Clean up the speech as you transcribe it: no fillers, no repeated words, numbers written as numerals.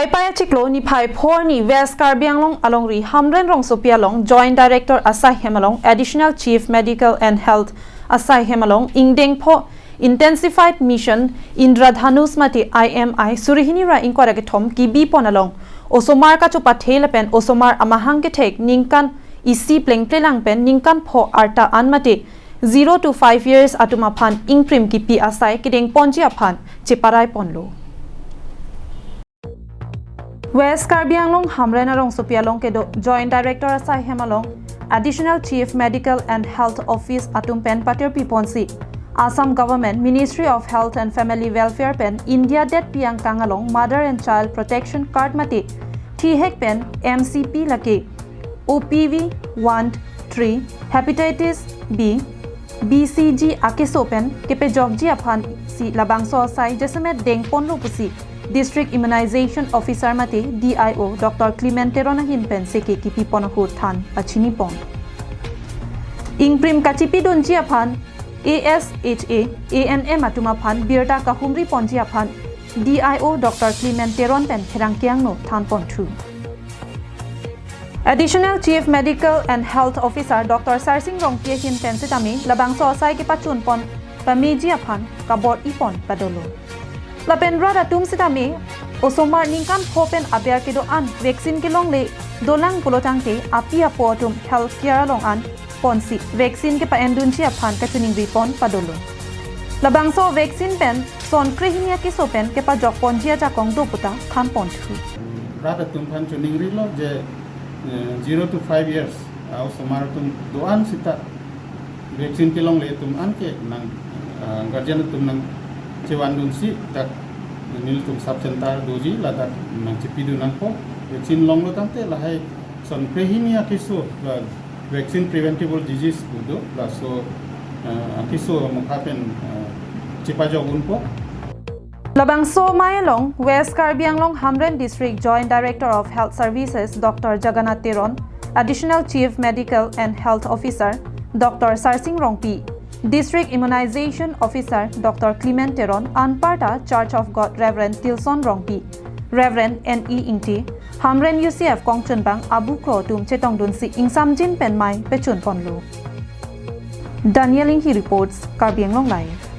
Pai Paya Chiklo ni Pai Phor ni West Karbi Anglong Alongri Hamren Rong Sopia Long Joint Director Asai Hemalong Additional Chief Medical and Health Asai Hemalong Ingdeng Pho Intensified Mission Indradhanus Mati IMI Surihini Ra Inkwara ke thom ki bi ponalong Osomar ka chupa thela pen Osomar amahang ke thek ningkan isi pleng plelang pen ningkan pho arta anmati 0 to 5 years atuma phan ingprim ki pi asai kideng ponji aphan chiparai ponlo West Karbi Anglong Hamrena Rong Sopia Long Kedo Joint Director Asai Hemalong Additional Chief Medical and Health Office Atum Pen Patir Pi Ponsi Assam Government Ministry of Health and Family Welfare Pen India Det Piang Kangalong Mother and Child Protection Card Mati Thek Pen MCP Lake OPV 1-3 Hepatitis B BCG akeso pen kepiji aphan si labangso sai jesemet deng ponlo pusi District Immunization Officer Mate DIO Dr. Clemente Ronahin pen seke kipi ponahu than pachini pon ingprim kachipi donji aphan ASHA ANM atuma phan birta kahumri ponji aphan DIO Dr. Clemente Ron pen therangkiang no than pon thu Additional Chief Medical and Health Officer Dr. Sarsing Rongpie Hin Pensitami labangso asai ki pachun pon kapemeji aphan kabor ipon padolo Lapendra datum sitami osomar ningkan hopen abiar kedo an vaccine kilong le dolang polotangte api apotum healthcare long an ponsi vaccine ke pa endunchi aphan kachuning ripon padolo labangso vaccine pen sonkrehini akeso pen ke pa jok ponjia ja kong do puta khan pon thu rada tum phan chuning rilo je 0 to 5 years osomar tum doan sita vaccine kilong le tum an ke nang guardian tum nang Cewan dunsi tak nil tum subcenter doji la tak nang cipidu nang po vaccine long lo tante la hai sonkrehini akeso la vaccine preventable disease budo la so akeso mukhapen cipajo unpo Labangso Mayalong West Karbi Anglong Hamren District Joint Director of Health Services Dr. Jagannath Teron Additional Chief Medical and Health Officer Dr. Sarsing Rongpi District Immunization Officer Dr. Clement Teron Anparta Church of God Reverend Tilson Rongpi Reverend N.E. Ingti Hamren UCF Kongchunbang Abu Kro Tum Chetong Dunsi Ingsamjin Penmai Pechun Ponlu Daniel Inghi reports Karbi Anglong Live